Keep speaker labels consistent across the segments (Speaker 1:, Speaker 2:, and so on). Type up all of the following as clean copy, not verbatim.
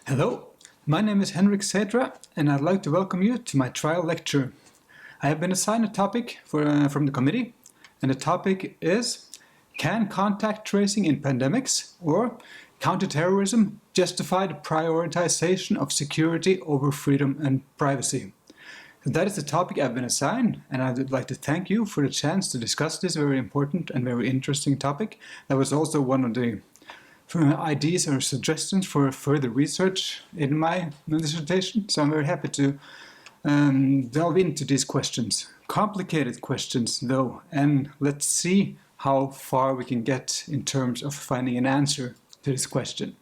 Speaker 1: Hello, my name is Henrik Sætra and I'd like to welcome you to my trial lecture. I have been assigned a topic from the committee, and the topic is: Can contact tracing in pandemics or counterterrorism justify the prioritization of security over freedom and privacy? That is the topic I've been assigned, and I would like to thank you for the chance to discuss this very important and very interesting topic. That was also one of the ideas or suggestions for further research in my dissertation, so I'm very happy to delve into these questions. Complicated questions though, and let's see how far we can get in terms of finding an answer to this question.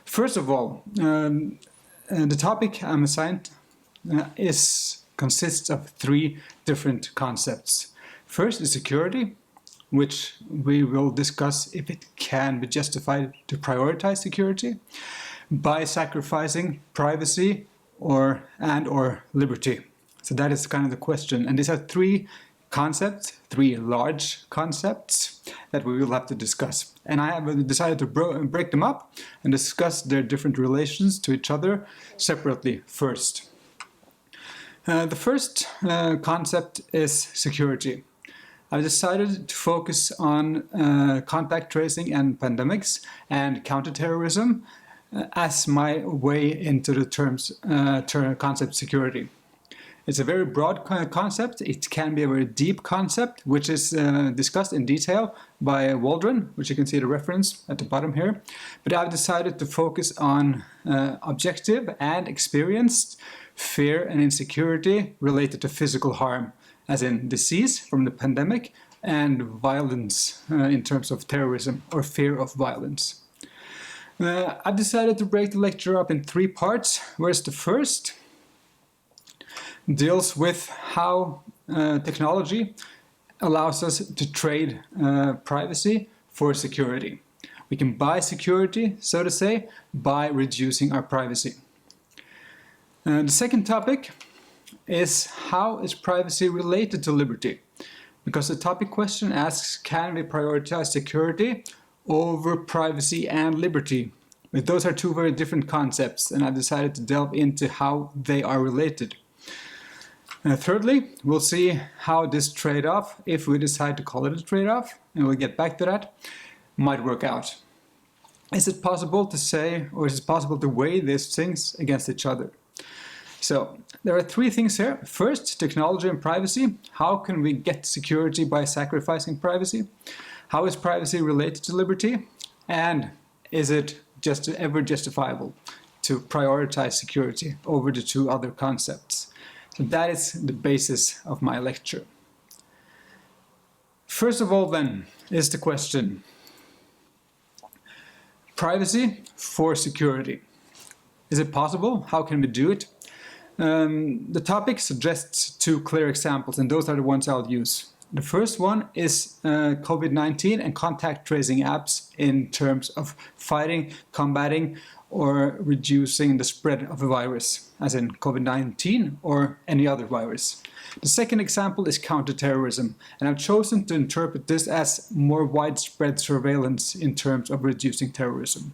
Speaker 1: First of all, the topic I'm assigned consists of three different concepts. First is security, which we will discuss if it can be justified to prioritize security by sacrificing privacy or liberty. So that is kind of the question. And these are three large concepts that we will have to discuss. And I have decided to break them up and discuss their different relations to each other separately first. The first concept is security. I've decided to focus on contact tracing and pandemics and counterterrorism as my way into the concept security. It's a very broad concept. It can be a very deep concept, which is discussed in detail by Waldron, which you can see the reference at the bottom here. But I've decided to focus on objective and experienced fear and insecurity related to physical harm, as in disease from the pandemic and violence in terms of terrorism or fear of violence. I've decided to break the lecture up in three parts, whereas the first deals with how technology allows us to trade privacy for security. We can buy security, so to say, by reducing our privacy. The second topic is: how is privacy related to liberty? Because the topic question asks, can we prioritize security over privacy and liberty? But those are two very different concepts, and I decided to delve into how they are related. Thirdly, we'll see how this trade-off, if we decide to call it a trade-off, and we'll get back to that, might work out. Is it possible to say, or is it possible to weigh these things against each other? So there are three things here. First, technology and privacy. How can we get security by sacrificing privacy? How is privacy related to liberty? And is it just ever justifiable to prioritize security over the two other concepts? So that is the basis of my lecture. First of all then is the question: privacy for security. Is it possible? How can we do it? The topic suggests two clear examples, and those are the ones I'll use. The first one is COVID-19 and contact tracing apps in terms of fighting, combating, or reducing the spread of a virus, as in COVID-19 or any other virus. The second example is counterterrorism, and I've chosen to interpret this as more widespread surveillance in terms of reducing terrorism.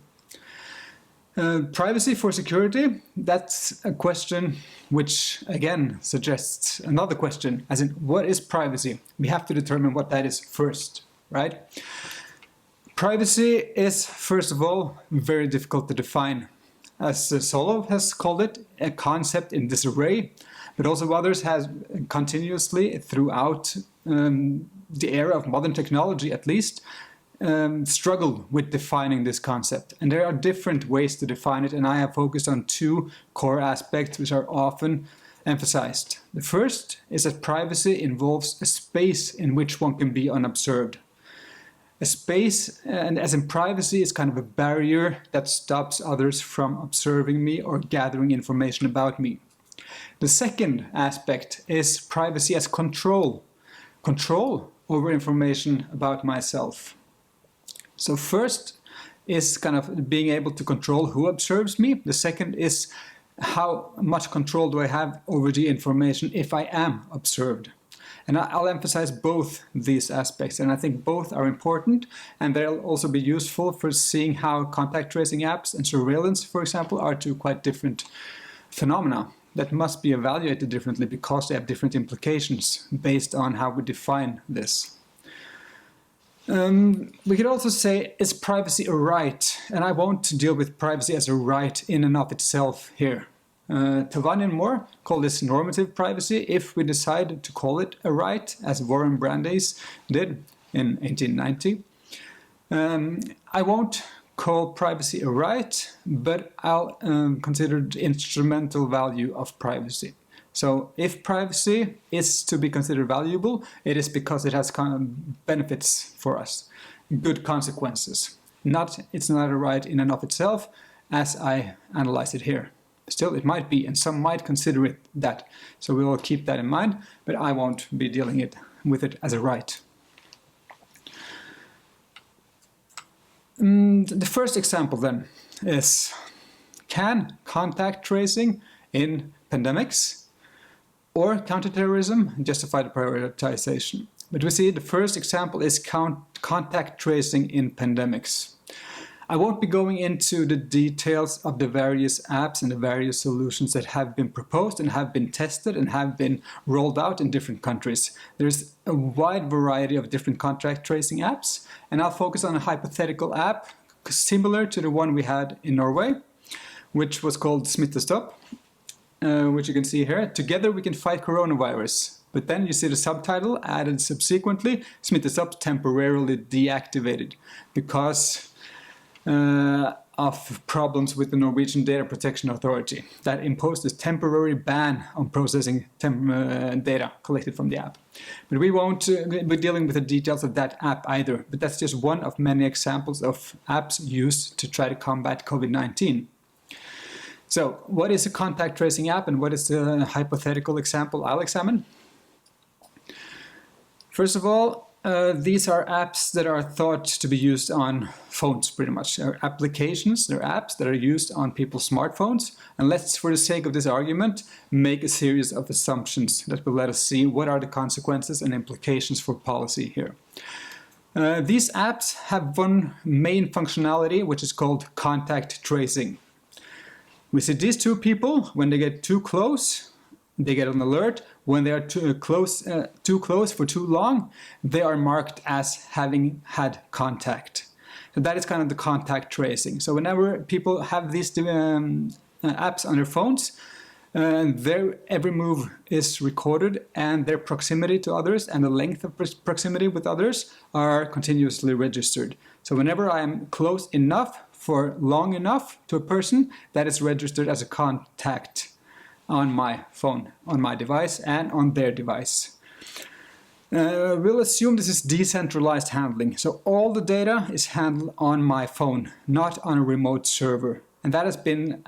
Speaker 1: Privacy for security, that's a question which again suggests another question, as in, what is privacy? We have to determine what that is first, right? Privacy is, first of all, very difficult to define. As Solov has called it, a concept in disarray, but also others have continuously, throughout the era of modern technology at least, struggled with defining this concept. And there are different ways to define it, and I have focused on two core aspects which are often emphasized. The first is that privacy involves a space in which one can be unobserved. A space, and as in privacy, is kind of a barrier that stops others from observing me or gathering information about me. The second aspect is privacy as control. Control over information about myself. So first is kind of being able to control who observes me. The second is how much control do I have over the information if I am observed. And I'll emphasize both these aspects, and I think both are important, and they'll also be useful for seeing how contact tracing apps and surveillance, for example, are two quite different phenomena that must be evaluated differently because they have different implications based on how we define this. We could also say, is privacy a right? And I won't deal with privacy as a right in and of itself here. Tavan and Moore call this normative privacy if we decide to call it a right, as Warren Brandeis did in 1890. I won't call privacy a right, but I'll consider the instrumental value of privacy. So if privacy is to be considered valuable, it is because it has benefits for us, good consequences. It's not a right in and of itself, as I analyze it here. Still, it might be, and some might consider it that. So we will keep that in mind, but I won't be dealing with it as a right. The first example then is, can contact tracing in pandemics or counterterrorism justify the prioritization? But we see the first example is contact tracing in pandemics. I won't be going into the details of the various apps and the various solutions that have been proposed and have been tested and have been rolled out in different countries. There's a wide variety of different contact tracing apps, and I'll focus on a hypothetical app similar to the one we had in Norway, which was called Smittestopp, which you can see here. Together we can fight coronavirus. But then you see the subtitle added subsequently, Smittestopp temporarily deactivated, because of problems with the Norwegian Data Protection Authority that imposed this temporary ban on processing data collected from the app. But we won't be dealing with the details of that app either, but that's just one of many examples of apps used to try to combat COVID-19. So what is a contact tracing app and what is the hypothetical example I'll examine? First of all, these are apps that are thought to be used on phones pretty much. They're applications, they're apps that are used on people's smartphones. And let's, for the sake of this argument, make a series of assumptions that will let us see what are the consequences and implications for policy here. These apps have one main functionality, which is called contact tracing. We see these two people, when they get too close, they get an alert. When they are too close for too long, they are marked as having had contact. So that is kind of the contact tracing. So whenever people have these apps on their phones, their every move is recorded, and their proximity to others and the length of proximity with others are continuously registered. So whenever I am close enough for long enough to a person, that is registered as a contact on my phone, on my device, and on their device. We'll assume this is decentralized handling. So all the data is handled on my phone, not on a remote server. And that has been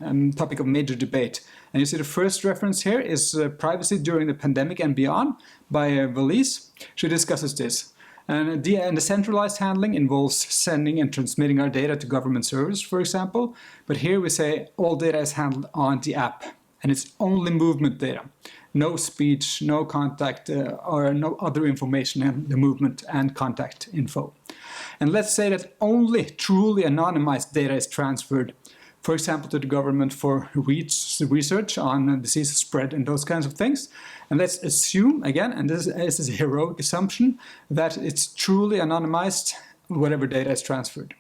Speaker 1: a topic of major debate. And you see the first reference here is Privacy During the Pandemic and Beyond by Valise. She discusses this. And the centralized handling involves sending and transmitting our data to government servers, for example. But here we say all data is handled on the app, and it's only movement data. No speech, no contact, or no other information in the movement and contact info. And let's say that only truly anonymized data is transferred, for example, to the government for research on disease spread and those kinds of things. And let's assume, again, and this is a heroic assumption, that it's truly anonymized, whatever data is transferred.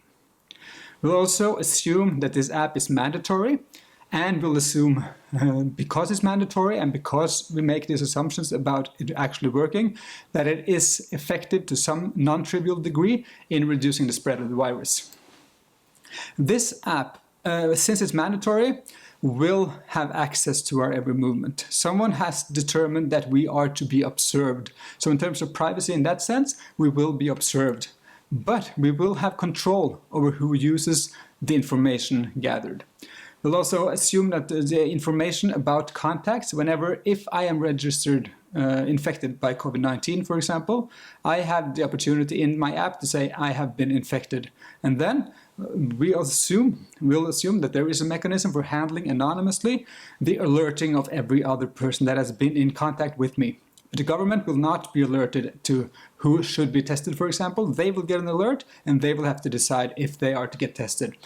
Speaker 1: We'll also assume that this app is mandatory, and we'll assume, because it's mandatory and because we make these assumptions about it actually working, that it is effective to some non-trivial degree in reducing the spread of the virus. This app, since it's mandatory, will have access to our every movement. Someone has determined that we are to be observed. So in terms of privacy in that sense, we will be observed. But we will have control over who uses the information gathered. We'll also assume that the information about contacts, if I am registered infected by COVID-19, for example, I have the opportunity in my app to say I have been infected. And then we'll assume that there is a mechanism for handling anonymously the alerting of every other person that has been in contact with me. But the government will not be alerted to who should be tested, for example. They will get an alert and they will have to decide if they are to get tested.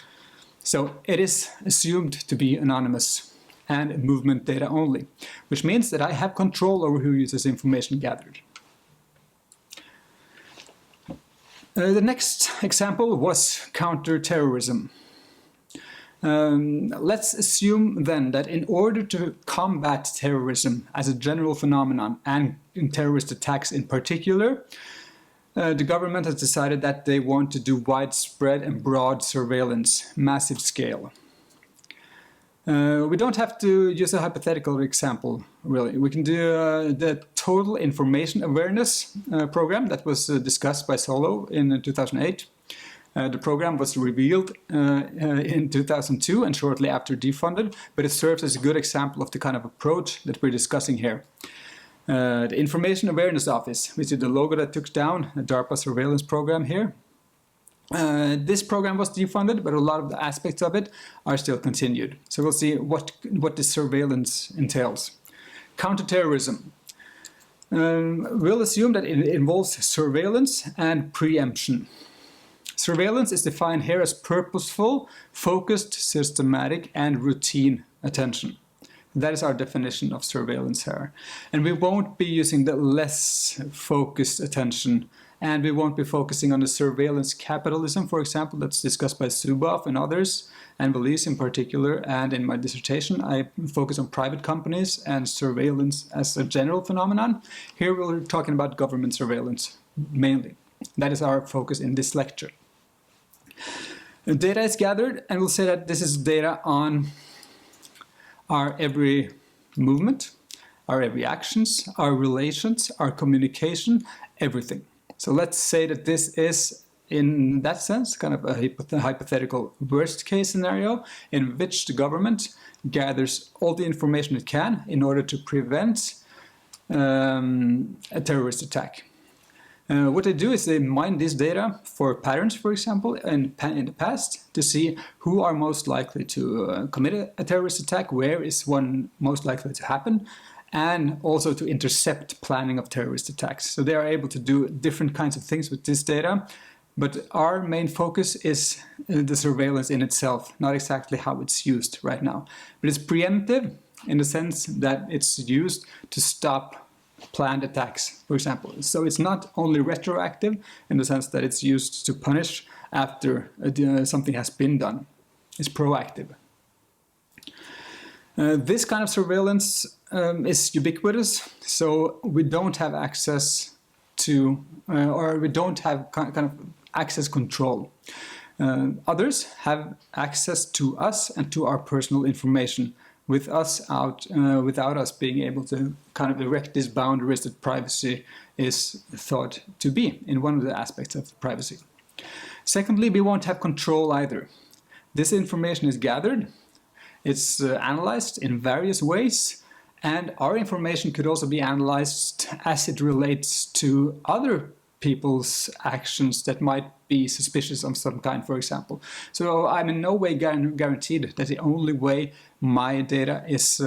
Speaker 1: So it is assumed to be anonymous and movement data only, which means that I have control over who uses information gathered. The next example was counterterrorism. Let's assume then that in order to combat terrorism as a general phenomenon and in terrorist attacks in particular, the government has decided that they want to do widespread and broad surveillance, massive scale. We don't have to use a hypothetical example, really. We can do the Total Information Awareness program that was discussed by Solo in 2008. The program was revealed in 2002 and shortly after defunded, but it serves as a good example of the kind of approach that we're discussing here. The Information Awareness Office, which is the logo that took down the DARPA surveillance program here. This program was defunded, but a lot of the aspects of it are still continued. So we'll see what the surveillance entails. Counterterrorism. We'll assume that it involves surveillance and preemption. Surveillance is defined here as purposeful, focused, systematic, and routine attention. That is our definition of surveillance here. And we won't be using the less focused attention, and we won't be focusing on the surveillance capitalism, for example, that's discussed by Zuboff and others, and Belize in particular. And in my dissertation, I focus on private companies and surveillance as a general phenomenon. Here we're talking about government surveillance, mainly. That is our focus in this lecture. Data is gathered, and we'll say that this is data on our every movement, our every actions, our relations, our communication, everything. So let's say that this is, in that sense, kind of a hypothetical worst case scenario in which the government gathers all the information it can in order to prevent a terrorist attack. What they do is they mine this data for patterns, for example, in the past, to see who are most likely to commit a terrorist attack, where is one most likely to happen, and also to intercept planning of terrorist attacks. So they are able to do different kinds of things with this data, but our main focus is the surveillance in itself, not exactly how it's used right now. But it's preemptive in the sense that it's used to stop planned attacks, for example. So it's not only retroactive in the sense that it's used to punish after something has been done. It's proactive. This kind of surveillance is ubiquitous, so we don't have access to, or we don't have kind of access control. Others have access to us and to our personal information, with us out, without us being able to kind of erect these boundaries that privacy is thought to be in one of the aspects of privacy. Secondly, we won't have control either. This information is gathered, it's analyzed in various ways, and our information could also be analyzed as it relates to other people's actions that might be suspicious of some kind, for example. So I'm in no way guaranteed that the only way my data is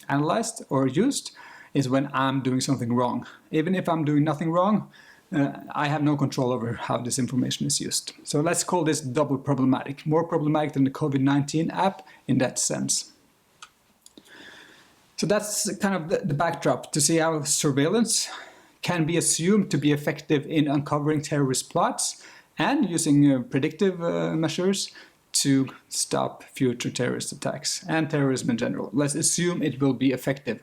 Speaker 1: analyzed or used is when I'm doing something wrong. Even if I'm doing nothing wrong, I have no control over how this information is used. So let's call this double problematic, more problematic than the COVID-19 app in that sense. So that's kind of the backdrop to see how surveillance can be assumed to be effective in uncovering terrorist plots and using predictive measures to stop future terrorist attacks and terrorism in general. Let's assume it will be effective,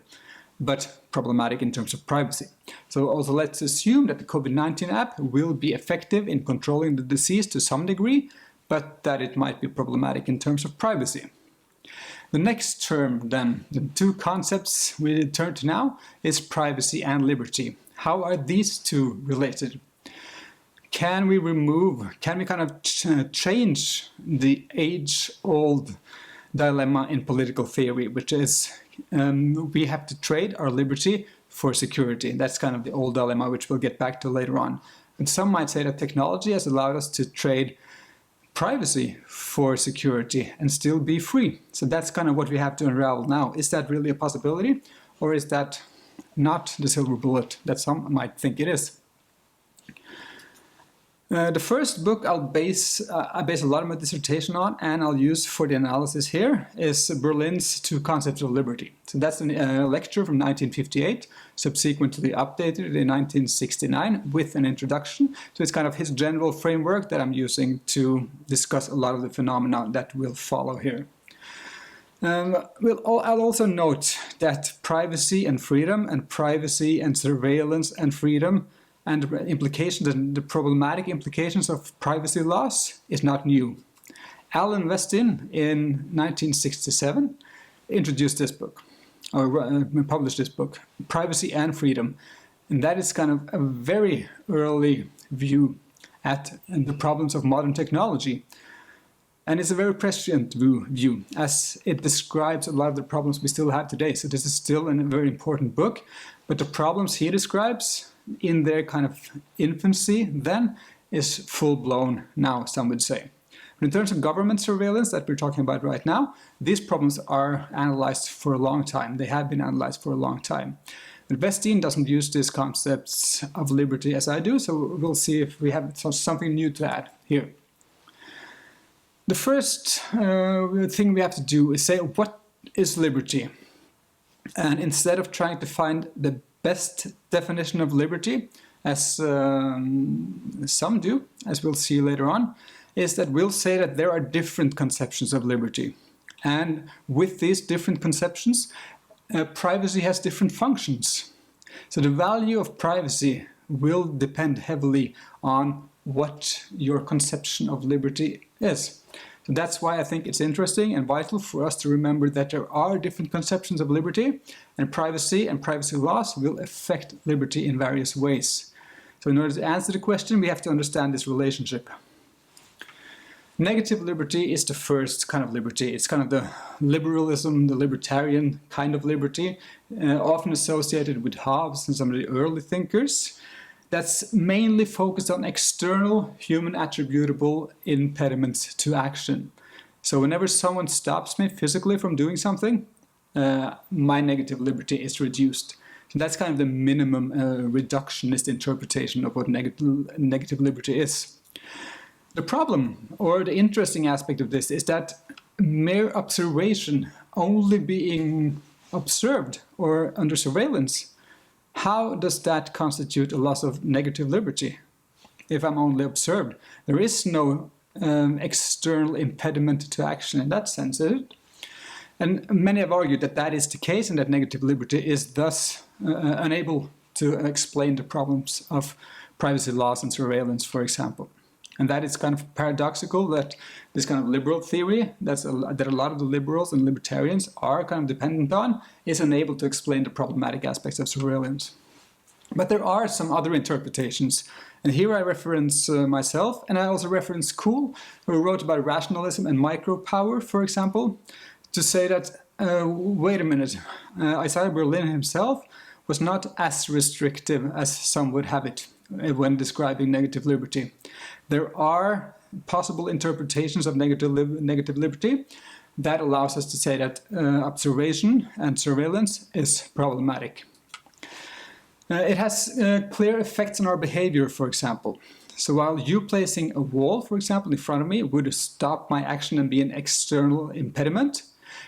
Speaker 1: but problematic in terms of privacy. So also let's assume that the COVID-19 app will be effective in controlling the disease to some degree, but that it might be problematic in terms of privacy. The next term then, the two concepts we turn to now, is privacy and liberty. How are these two related? Can we kind of change the age-old dilemma in political theory, which is we have to trade our liberty for security? That's kind of the old dilemma, which we'll get back to later on. And some might say that technology has allowed us to trade privacy for security and still be free. So that's kind of what we have to unravel now. Is that really a possibility, or is that not the silver bullet that some might think it is. The first book I base a lot of my dissertation on, and I'll use for the analysis here, is Berlin's Two Concepts of Liberty. So that's a lecture from 1958, subsequently updated in 1969 with an introduction. So it's kind of his general framework that I'm using to discuss a lot of the phenomena that will follow here. I'll also note that privacy and freedom, and privacy and surveillance and freedom, and the implications and the problematic implications of privacy laws is not new. Alan Westin in 1967 introduced this book, or published this book, Privacy and Freedom. And that is kind of a very early view at the problems of modern technology. And it's a very prescient view, as it describes a lot of the problems we still have today. So this is still a very important book, but the problems he describes in their kind of infancy then is full-blown now, some would say. But in terms of government surveillance that we're talking about right now, these problems are analyzed for a long time. They have been analyzed for a long time. But Westin doesn't use these concepts of liberty as I do, so we'll see if we have something new to add here. The first thing we have to do is say, what is liberty? And instead of trying to find the best definition of liberty, as some do, as we'll see later on, is that we'll say that there are different conceptions of liberty. And with these different conceptions, privacy has different functions. So the value of privacy will depend heavily on what your conception of liberty is. So that's why I think it's interesting and vital for us to remember that there are different conceptions of liberty, and privacy laws will affect liberty in various ways. So in order to answer the question, we have to understand this relationship. Negative liberty is the first kind of liberty. It's kind of the liberalism, the libertarian kind of liberty, often associated with Hobbes and some of the early thinkers. That's mainly focused on external human attributable impediments to action. So whenever someone stops me physically from doing something, my negative liberty is reduced. So that's kind of the minimum reductionist interpretation of what negative liberty is. The problem, or the interesting aspect of this, is that mere observation, only being observed or under surveillance, how does that constitute a loss of negative liberty? If I'm only observed, there is no external impediment to action in that sense, is it? And many have argued that that is the case, and that negative liberty is thus unable to explain the problems of privacy laws and surveillance, for example. And that is kind of paradoxical, that this kind of liberal theory that a lot of the liberals and libertarians are kind of dependent on is unable to explain the problematic aspects of surveillance. But there are some other interpretations, and here I reference myself, and I also reference Kuhl, who wrote about rationalism and micropower, for example, to say that, wait a minute, Isaiah Berlin himself was not as restrictive as some would have it when describing negative liberty. There are possible interpretations of negative liberty that allows us to say that observation and surveillance is problematic. It has clear effects on our behavior, for example. So while you placing a wall, for example, in front of me would stop my action and be an external impediment,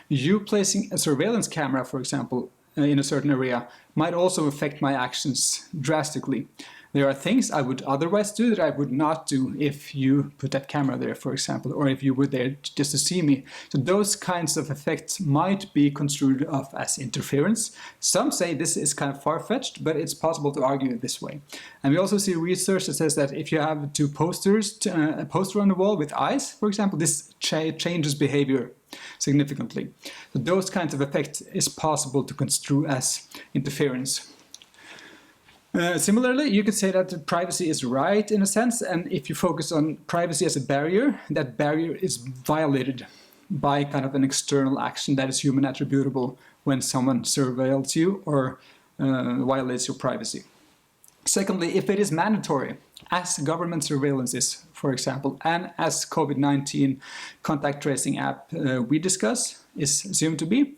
Speaker 1: you placing a surveillance camera, for example, in a certain area might also affect my actions drastically. There are things I would otherwise do that I would not do if you put that camera there, for example, or if you were there just to see me. So those kinds of effects might be construed of as interference. Some say this is kind of far-fetched, but it's possible to argue it this way. And we also see research that says that if you have two posters, a poster on the wall with eyes, for example, this changes behavior significantly. So those kinds of effects is possible to construe as interference. Similarly, you could say that privacy is right in a sense, and if you focus on privacy as a barrier, that barrier is violated by kind of an external action that is human attributable when someone surveils you or violates your privacy. Secondly, if it is mandatory, as government surveillance is, for example, and as COVID-19 contact tracing app we discuss is assumed to be,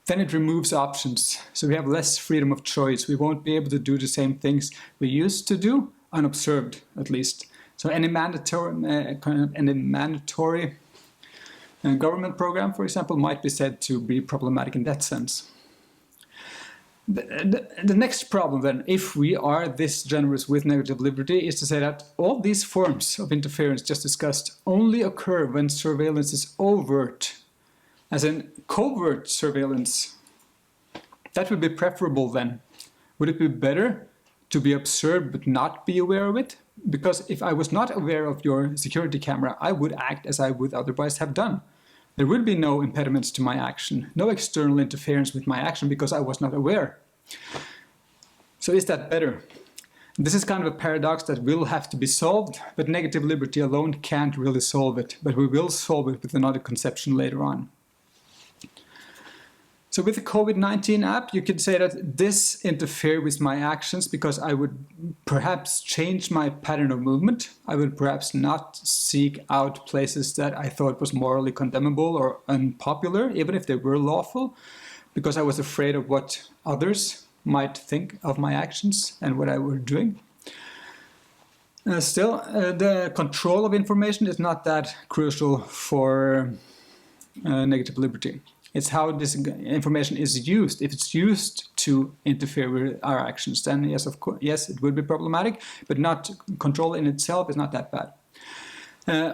Speaker 1: then it removes options. So we have less freedom of choice. We won't be able to do the same things we used to do, unobserved at least. So any mandatory government program, for example, might be said to be problematic in that sense. The next problem then, if we are this generous with negative liberty, is to say that all these forms of interference just discussed only occur when surveillance is overt, as in covert surveillance. That would be preferable then. Would it be better to be observed but not be aware of it? Because if I was not aware of your security camera, I would act as I would otherwise have done. There would be no impediments to my action, no external interference with my action because I was not aware. So is that better? This is kind of a paradox that will have to be solved, but negative liberty alone can't really solve it, but we will solve it with another conception later on. So with the COVID-19 app, you could say that this interferes with my actions because I would perhaps change my pattern of movement. I would perhaps not seek out places that I thought was morally condemnable or unpopular, even if they were lawful, because I was afraid of what others might think of my actions and what I were doing. Still, the control of information is not that crucial for negative liberty. It's how this information is used. If it's used to interfere with our actions, then yes, of course, yes, it would be problematic, but not control in itself is not that bad.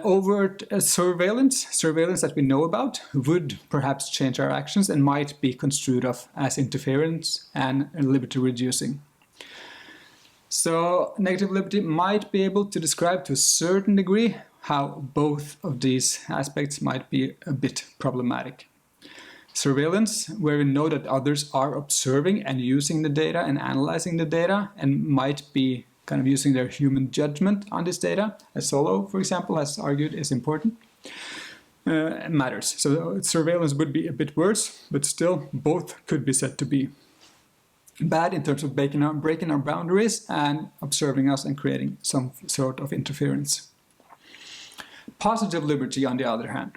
Speaker 1: Overt surveillance that we know about, would perhaps change our actions and might be construed of as interference and liberty reducing. So negative liberty might be able to describe to a certain degree how both of these aspects might be a bit problematic. Surveillance, where we know that others are observing and using the data and analyzing the data and might be kind of using their human judgment on this data, as Solo, for example, has argued is important, matters. So surveillance would be a bit worse, but still both could be said to be bad in terms of breaking our boundaries and observing us and creating some sort of interference. Positive liberty, on the other hand.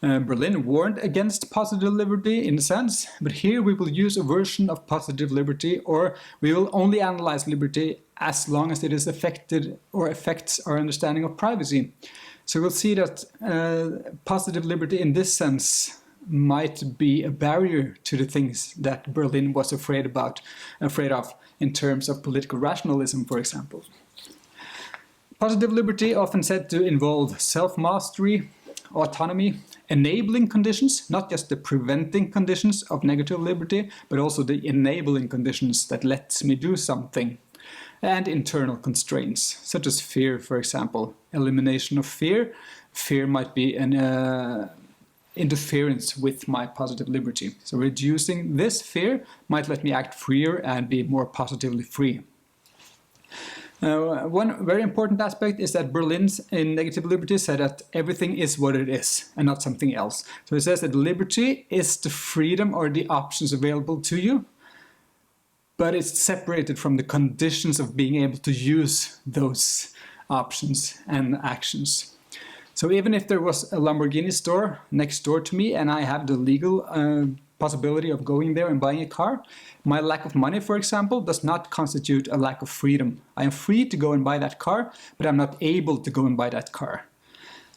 Speaker 1: Berlin warned against positive liberty in a sense, but here we will use a version of positive liberty, or we will only analyze liberty as long as it is affected or affects our understanding of privacy. So we'll see that positive liberty in this sense might be a barrier to the things that Berlin was afraid of in terms of political rationalism, for example. Positive liberty often said to involve self-mastery, autonomy, enabling conditions, not just the preventing conditions of negative liberty, but also the enabling conditions that lets me do something, and internal constraints, such as fear, for example. Elimination of fear. Fear might be an interference with my positive liberty. So reducing this fear might let me act freer and be more positively free. One very important aspect is that Berlin's in negative liberty said that everything is what it is and not something else. So it says that liberty is the freedom or the options available to you, but it's separated from the conditions of being able to use those options and actions. So even if there was a Lamborghini store next door to me and I have the legal possibility of going there and buying a car, my lack of money, for example, does not constitute a lack of freedom. I am free to go and buy that car, but I'm not able to go and buy that car.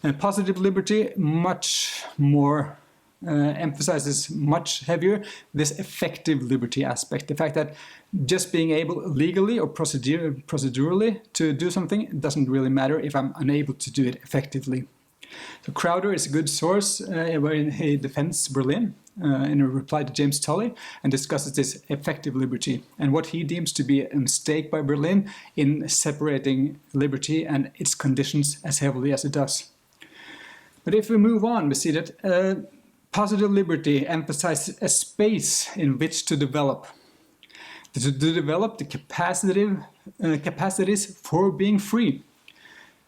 Speaker 1: And positive liberty much more emphasizes much heavier this effective liberty aspect. The fact that just being able legally or procedurally to do something doesn't really matter if I'm unable to do it effectively. So Crowder is a good source wherein he defends Berlin in a reply to James Tully and discusses this effective liberty and what he deems to be a mistake by Berlin in separating liberty and its conditions as heavily as it does. But if we move on, we see that positive liberty emphasizes a space in which to develop. To develop the capacities for being free.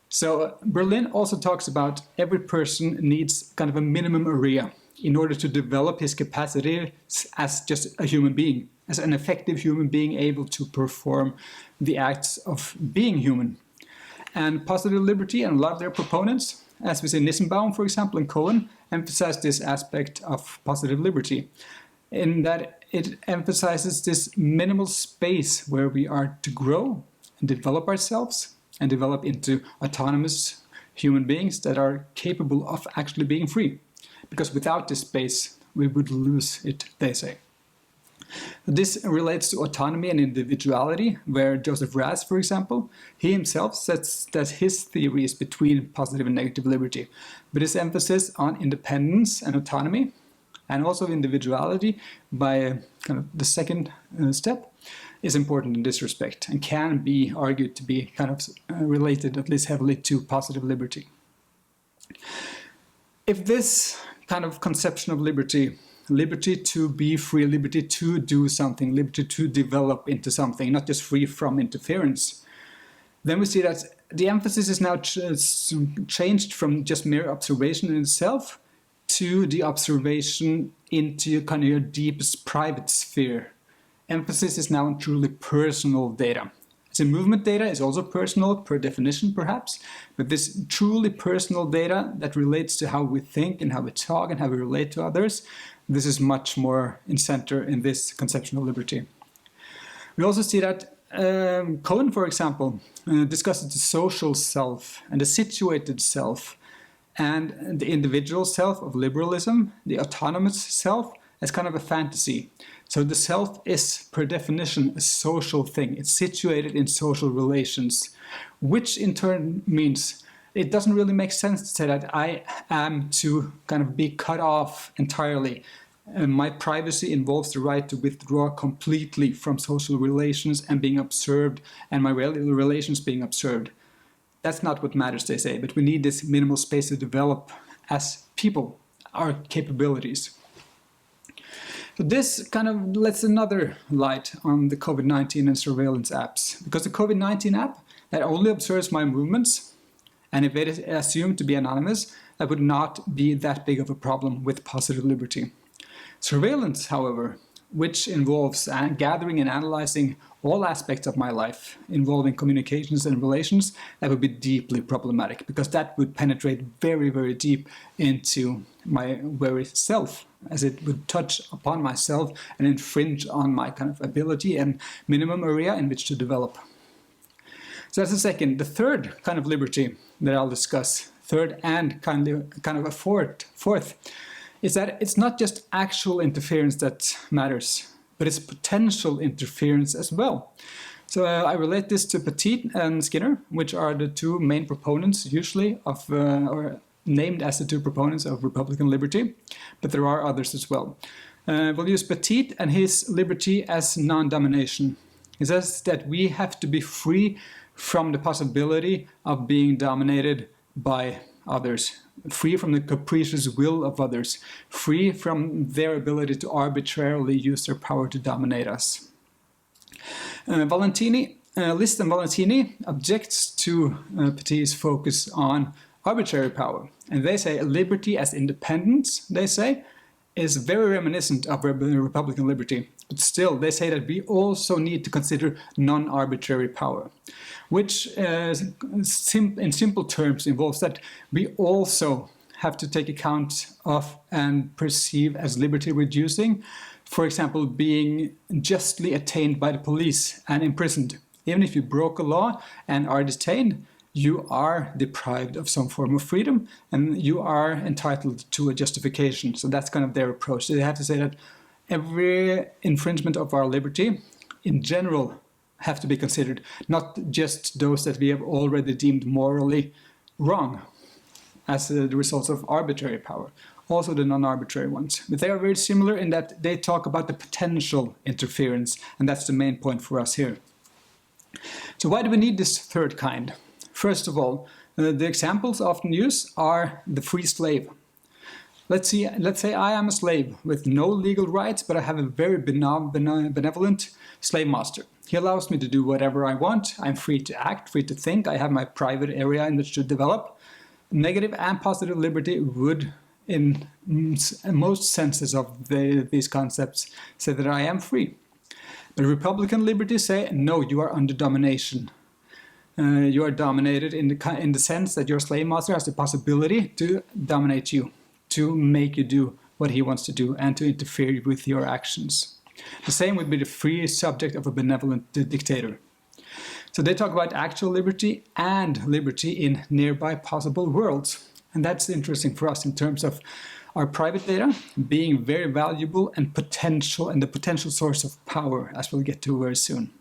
Speaker 1: So Berlin also talks about every person needs kind of a minimum area in order to develop his capacity as just a human being, as an effective human being able to perform the acts of being human. And positive liberty and a lot of their proponents, as we see Nissenbaum, for example, and Cohen, emphasize this aspect of positive liberty. in that it emphasizes this minimal space where we are to grow and develop ourselves and develop into autonomous human beings that are capable of actually being free. Because without this space, we would lose it, they say. This relates to autonomy and individuality, where Joseph Raz, for example, he himself says that his theory is between positive and negative liberty. But his emphasis on independence and autonomy, and also individuality by kind of the second step, is important in this respect and can be argued to be kind of related, at least heavily, to positive liberty. If this kind of conception of liberty, liberty to be free, liberty to do something, liberty to develop into something, not just free from interference, then we see that the emphasis is now changed from just mere observation in itself to the observation into kind of your deepest private sphere. Emphasis is now on truly personal data. So movement data is also personal per definition, perhaps, but this truly personal data that relates to how we think and how we talk and how we relate to others, this is much more in center in this conception of liberty. We also see that Cohen, for example, discusses the social self and the situated self and the individual self of liberalism, the autonomous self, as kind of a fantasy. So the self is, per definition, a social thing. It's situated in social relations, which in turn means it doesn't really make sense to say that I am to kind of be cut off entirely. My privacy involves the right to withdraw completely from social relations and being observed, and my relations being observed. That's not what matters, they say, but we need this minimal space to develop as people, our capabilities. So this kind of lets another light on the COVID-19 and surveillance apps, because the COVID-19 app that only observes my movements, and if it is assumed to be anonymous, that would not be that big of a problem with positive liberty. Surveillance, however, which involves gathering and analyzing all aspects of my life, involving communications and relations, that would be deeply problematic, because that would penetrate very, very deep into my very self, as it would touch upon myself and infringe on my kind of ability and minimum area in which to develop. So that's the second. The third kind of liberty that I'll discuss, third and kind of a fourth, is that it's not just actual interference that matters, but it's potential interference as well. So I relate this to Petit and Skinner, which are the two main proponents usually of, or named as the two proponents of Republican liberty, but there are others as well. We'll use Petit and his liberty as non-domination. He says that we have to be free from the possibility of being dominated by others, free from the capricious will of others, free from their ability to arbitrarily use their power to dominate us. List and Valentini objects to Petit's focus on arbitrary power, and they say liberty as independence, they say, is very reminiscent of Republican liberty. But still, they say that we also need to consider non-arbitrary power, which in simple terms involves that we also have to take account of and perceive as liberty reducing, for example, being justly attained by the police and imprisoned. Even if you broke a law and are detained, you are deprived of some form of freedom and you are entitled to a justification. So that's kind of their approach. They have to say that every infringement of our liberty in general have to be considered, not just those that we have already deemed morally wrong as the results of arbitrary power, also the non-arbitrary ones. But they are very similar in that they talk about the potential interference, and that's the main point for us here. So why do we need this third kind? First of all, the examples often used are the free slave. Let's say I am a slave with no legal rights, but I have a very benevolent slave master. He allows me to do whatever I want. I'm free to act, free to think. I have my private area in which to develop. Negative and positive liberty would, in most senses of these concepts, say that I am free. But Republican liberty say, no, you are under domination. You are dominated in the sense that your slave master has the possibility to dominate you, to make you do what he wants to do and to interfere with your actions. The same would be the free subject of a benevolent dictator. So they talk about actual liberty and liberty in nearby possible worlds. And that's interesting for us in terms of our private data being very valuable and the potential source of power, as we'll get to very soon.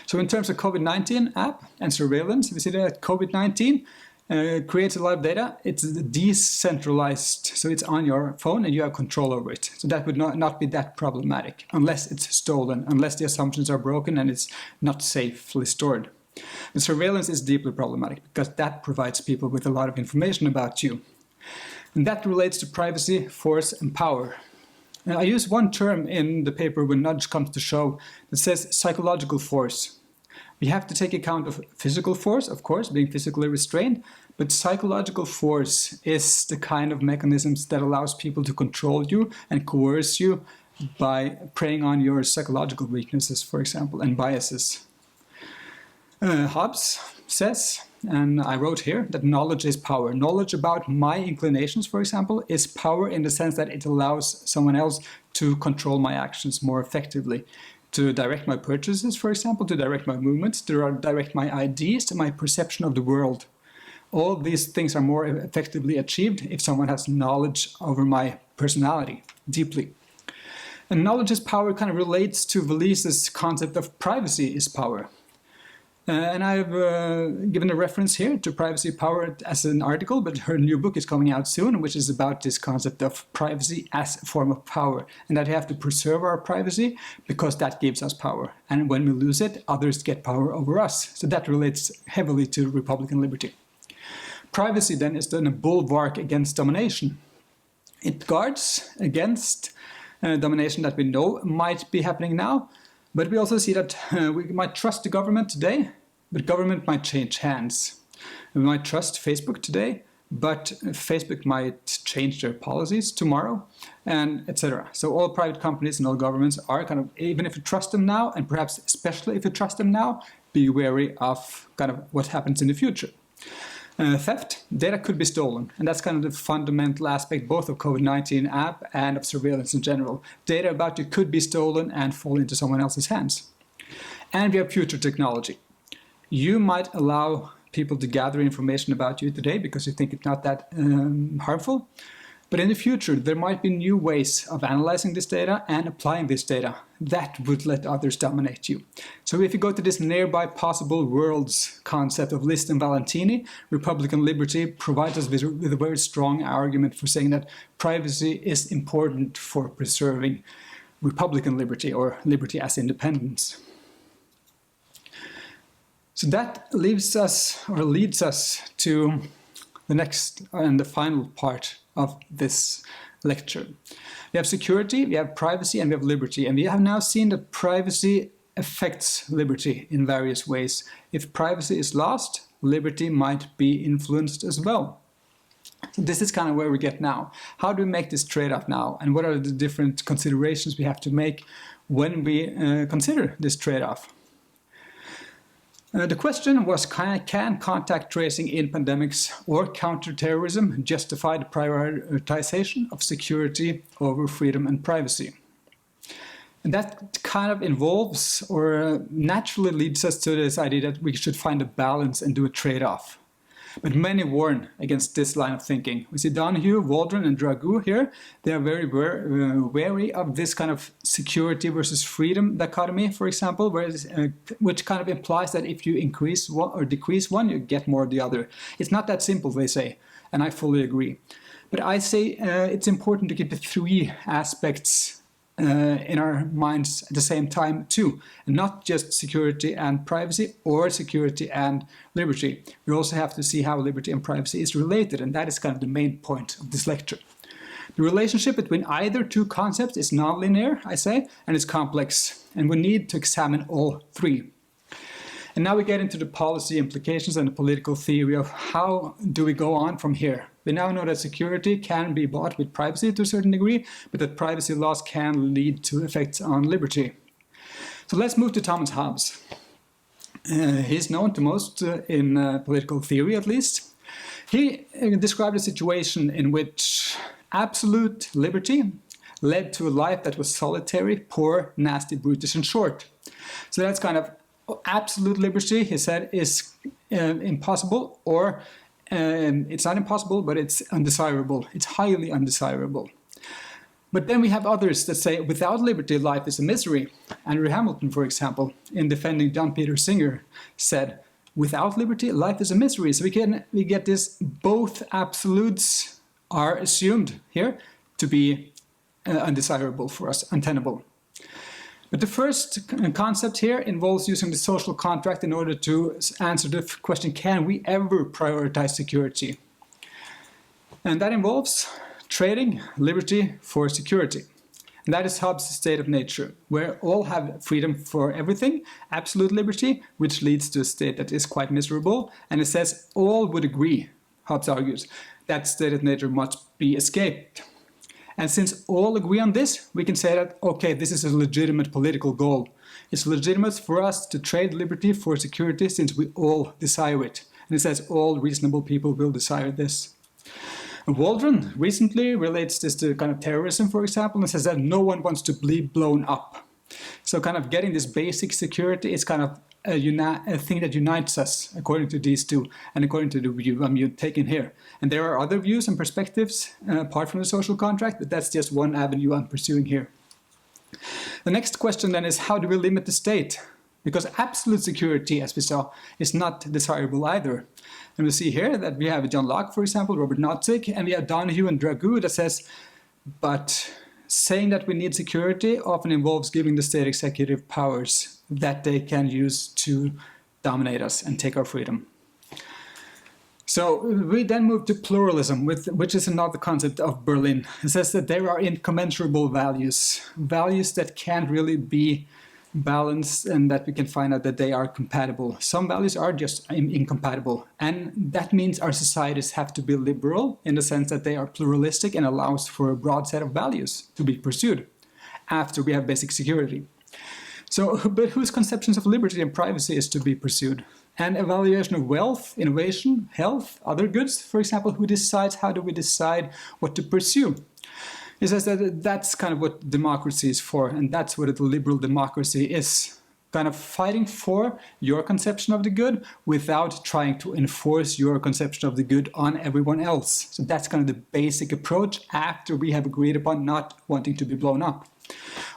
Speaker 1: So in terms of COVID-19 app and surveillance, we see that COVID-19 creates a lot of data. It's decentralized, so it's on your phone and you have control over it. So that would not be that problematic, unless it's stolen, unless the assumptions are broken and it's not safely stored. And surveillance is deeply problematic because that provides people with a lot of information about you. And that relates to privacy, force, and power. I use one term in the paper when Nudge comes to show that says psychological force. We have to take account of physical force, of course, being physically restrained, but psychological force is the kind of mechanisms that allows people to control you and coerce you by preying on your psychological weaknesses, for example, and biases. Hobbes says, and I wrote here, that knowledge is power. Knowledge about my inclinations, for example, is power in the sense that it allows someone else to control my actions more effectively, to direct my purchases, for example, to direct my movements, to direct my ideas, to my perception of the world. All these things are more effectively achieved if someone has knowledge over my personality, deeply. And knowledge is power kind of relates to Valise's concept of privacy is power. And I've given a reference here to Privacy Power as an article, but her new book is coming out soon, which is about this concept of privacy as a form of power, and that we have to preserve our privacy because that gives us power. And when we lose it, others get power over us. So that relates heavily to Republican liberty. Privacy then is then a bulwark against domination. It guards against domination that we know might be happening now. But we also see that we might trust the government today, but government might change hands. We might trust Facebook today, but Facebook might change their policies tomorrow, and etc. So all private companies and all governments are kind of, even if you trust them now, and perhaps especially if you trust them now, be wary of kind of what happens in the future. Theft, data could be stolen, and that's kind of the fundamental aspect both of COVID-19 app and of surveillance in general. Data about you could be stolen and fall into someone else's hands. And we have future technology. You might allow people to gather information about you today because you think it's not that harmful, but in the future there might be new ways of analyzing this data and applying this data that would let others dominate you. So if you go to this nearby possible worlds concept of List and Valentini, Republican liberty provides us with a very strong argument for saying that privacy is important for preserving Republican liberty or liberty as independence. So that leads us to the next and the final part of this lecture. We have security, we have privacy, and we have liberty. And we have now seen that privacy affects liberty in various ways. If privacy is lost, liberty might be influenced as well. So this is kind of where we get now. How do we make this trade-off now? And what are the different considerations we have to make when we consider this trade-off? The question was, can contact tracing in pandemics or counterterrorism justify the prioritization of security over freedom and privacy? And that kind of involves or naturally leads us to this idea that we should find a balance and do a trade-off. But many warn against this line of thinking. We see Donahue, Waldron, and Dragoo here. They are very wary of this kind of security versus freedom dichotomy, for example, which kind of implies that if you increase one or decrease one, you get more of the other. It's not that simple, they say, and I fully agree. But I say it's important to keep the three aspects in our minds at the same time too, and not just security and privacy or security and liberty. We also have to see how liberty and privacy is related, and that is kind of the main point of this lecture. The relationship between either two concepts is nonlinear, I say, and it's complex, and we need to examine all three. And now we get into the policy implications and the political theory of how do we go on from here. We now know that security can be bought with privacy to a certain degree, but that privacy loss can lead to effects on liberty. So let's move to Thomas Hobbes. He's known to most in political theory, at least. He described a situation in which absolute liberty led to a life that was solitary, poor, nasty, brutish, and short. So that's kind of absolute liberty, he said, is impossible, or it's not impossible, but it's undesirable. It's highly undesirable. But then we have others that say without liberty, life is a misery. Andrew Hamilton, for example, in defending John Peter Singer, said, without liberty, life is a misery. So we get this, both absolutes are assumed here to be undesirable for us, untenable. But the first concept here involves using the social contract in order to answer the question, can we ever prioritize security? And that involves trading liberty for security. And that is Hobbes' state of nature, where all have freedom for everything, absolute liberty, which leads to a state that is quite miserable. And it says all would agree, Hobbes argues, that state of nature must be escaped. And since all agree on this, we can say that, okay, this is a legitimate political goal. It's legitimate for us to trade liberty for security since we all desire it. And it says all reasonable people will desire this. And Waldron recently relates this to kind of terrorism, for example, and says that no one wants to be blown up. So kind of getting this basic security is kind of a thing that unites us, according to these two, and according to the view I'm taking here. And there are other views and perspectives apart from the social contract, but that's just one avenue I'm pursuing here. The next question then is, how do we limit the state? Because absolute security, as we saw, is not desirable either. And we see here that we have John Locke, for example, Robert Nozick, and we have Donahue and Dragoo that says, but saying that we need security often involves giving the state executive powers that they can use to dominate us and take our freedom. So we then move to pluralism, which is another concept of Berlin. It says that there are incommensurable values, values that can't really be balanced and that we can find out that they are compatible. Some values are just incompatible, and that means our societies have to be liberal in the sense that they are pluralistic and allows for a broad set of values to be pursued after we have basic security. So, but whose conceptions of liberty and privacy is to be pursued? And evaluation of wealth, innovation, health, other goods, for example, who decides, how do we decide what to pursue? He says that that's kind of what democracy is for, and that's what a liberal democracy is. Kind of fighting for your conception of the good without trying to enforce your conception of the good on everyone else. So that's kind of the basic approach after we have agreed upon not wanting to be blown up.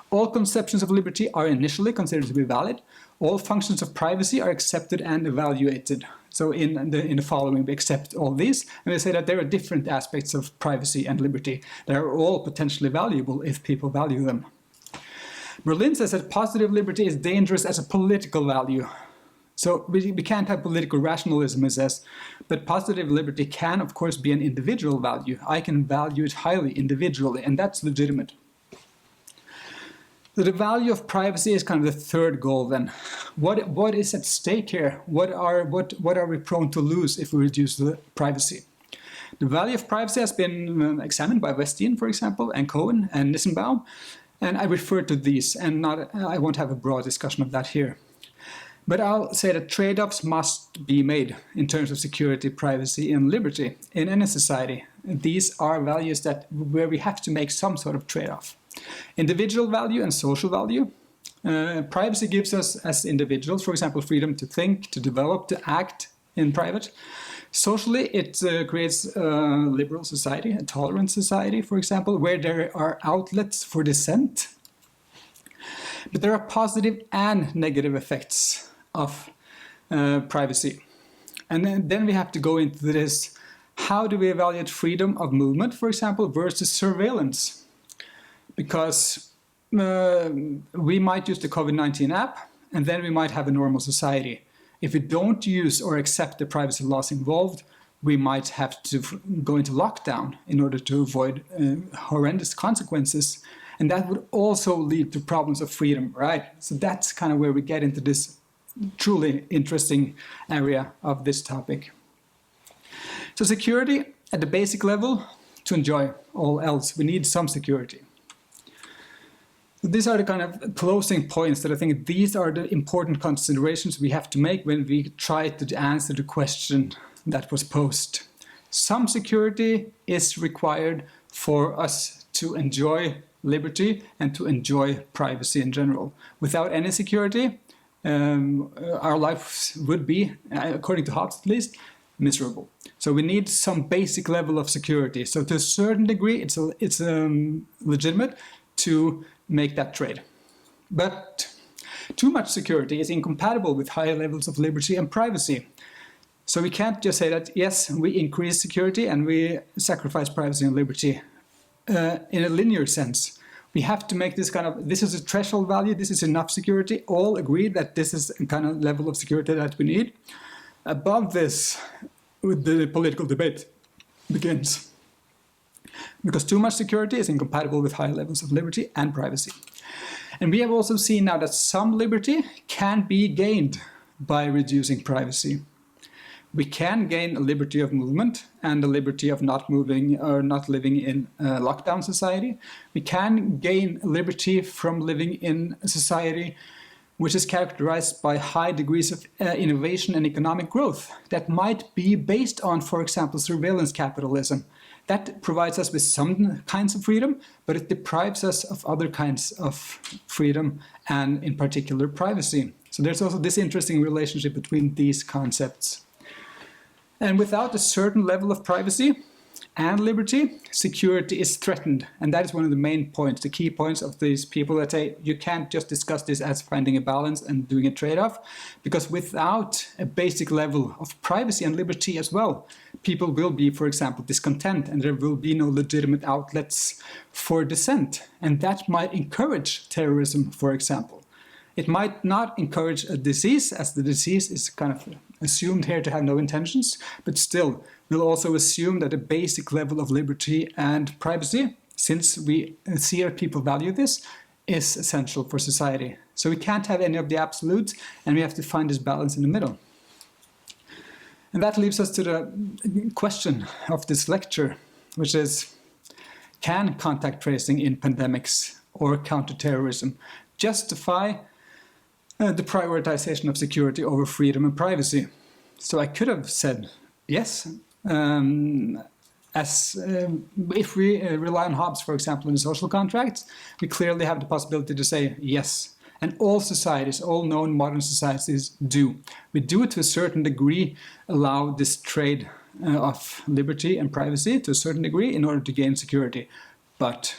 Speaker 1: All conceptions of liberty are initially considered to be valid. All functions of privacy are accepted and evaluated. So in the following, we accept all these, and we say that there are different aspects of privacy and liberty that are all potentially valuable if people value them. Berlin says that positive liberty is dangerous as a political value. So we can't have political rationalism, it says, but positive liberty can, of course, be an individual value. I can value it highly individually, and that's legitimate. So the value of privacy is kind of the third goal then. What is at stake here? What are we prone to lose if we reduce the privacy? The value of privacy has been examined by Westin, for example, and Cohen and Nissenbaum, and I refer to these, and I won't have a broad discussion of that here. But I'll say that trade-offs must be made in terms of security, privacy, and liberty in any society. These are values where we have to make some sort of trade-off. Individual value and social value. Privacy gives us as individuals, for example, freedom to think, to develop, to act in private. Socially, it creates a liberal society, a tolerant society, for example, where there are outlets for dissent. But there are positive and negative effects of privacy. And then we have to go into this, how do we evaluate freedom of movement, for example, versus surveillance? Because we might use the COVID-19 app, and then we might have a normal society. If we don't use or accept the privacy laws involved, we might have to go into lockdown in order to avoid horrendous consequences. And that would also lead to problems of freedom, right? So that's kind of where we get into this truly interesting area of this topic. So security at the basic level, to enjoy all else, we need some security. These are the kind of closing points that I think these are the important considerations we have to make when we try to answer the question that was posed. Some security is required for us to enjoy liberty and to enjoy privacy in general. Without any security, our lives would be, according to Hobbes at least, miserable. So we need some basic level of security. So to a certain degree, it's legitimate to make that trade. But too much security is incompatible with higher levels of liberty and privacy. So we can't just say that, yes, we increase security and we sacrifice privacy and liberty in a linear sense. We have to make this this is a threshold value, this is enough security, all agree that this is a kind of level of security that we need. Above this, the political debate begins. Because too much security is incompatible with high levels of liberty and privacy. And we have also seen now that some liberty can be gained by reducing privacy. We can gain a liberty of movement and the liberty of not moving or not living in a lockdown society. We can gain liberty from living in a society which is characterized by high degrees of innovation and economic growth that might be based on, for example, surveillance capitalism. That provides us with some kinds of freedom, but it deprives us of other kinds of freedom and in particular privacy. So there's also this interesting relationship between these concepts. And without a certain level of privacy and liberty, security is threatened. And that is one of the main points, the key points of these people that say you can't just discuss this as finding a balance and doing a trade-off, because without a basic level of privacy and liberty as well, people will be, for example, discontent, and there will be no legitimate outlets for dissent. And that might encourage terrorism, for example. It might not encourage a disease, as the disease is kind of assumed here to have no intentions, but still, we'll also assume that a basic level of liberty and privacy, since we see that people value this, is essential for society. So we can't have any of the absolutes, and we have to find this balance in the middle. And that leads us to the question of this lecture, which is, can contact tracing in pandemics or counterterrorism justify the prioritization of security over freedom and privacy? So I could have said yes, if we rely on Hobbes, for example, in the social contracts, we clearly have the possibility to say yes. And all societies, all known modern societies do. We do to a certain degree allow this trade of liberty and privacy to a certain degree in order to gain security. But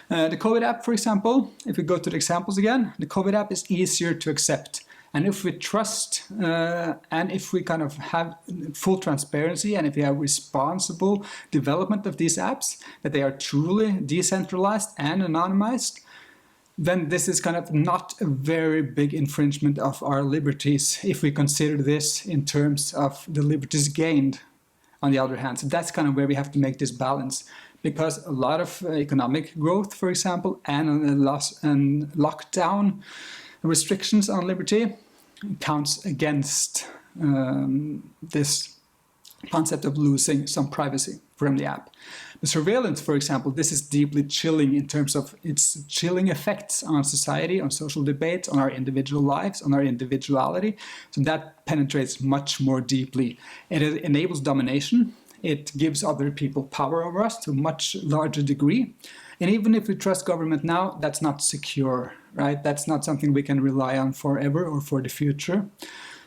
Speaker 1: the COVID app, for example, if we go to the examples again, the COVID app is easier to accept. And if we trust and if we kind of have full transparency and if we have responsible development of these apps, that they are truly decentralized and anonymized, then this is kind of not a very big infringement of our liberties if we consider this in terms of the liberties gained on the other hand. So that's kind of where we have to make this balance. Because a lot of economic growth, for example, and lockdown restrictions on liberty counts against this concept of losing some privacy from the app. The surveillance, for example, this is deeply chilling in terms of its chilling effects on society, on social debates, on our individual lives, on our individuality. So that penetrates much more deeply. It enables domination. It gives other people power over us to a much larger degree. And even if we trust government now, that's not secure, right? That's not something we can rely on forever or for the future.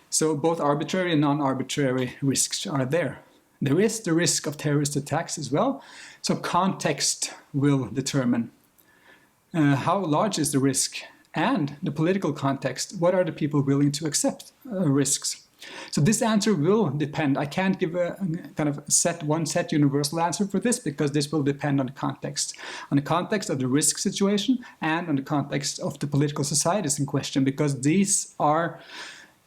Speaker 1: So both arbitrary and non-arbitrary risks are there. There is the risk of terrorist attacks as well. So context will determine how large is the risk and the political context. What are the people willing to accept risks? So this answer will depend. I can't give a kind of one set universal answer for this because this will depend on the context of the risk situation and on the context of the political societies in question, because these are,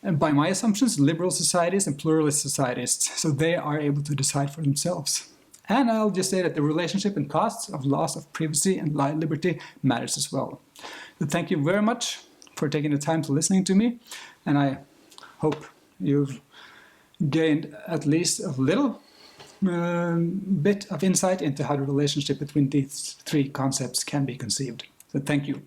Speaker 1: by my assumptions, liberal societies and pluralist societies. So they are able to decide for themselves. And I'll just say that the relationship and costs of loss of privacy and liberty matters as well. So thank you very much for taking the time to listening to me, and I hope you've gained at least a little bit of insight into how the relationship between these three concepts can be conceived. So thank you.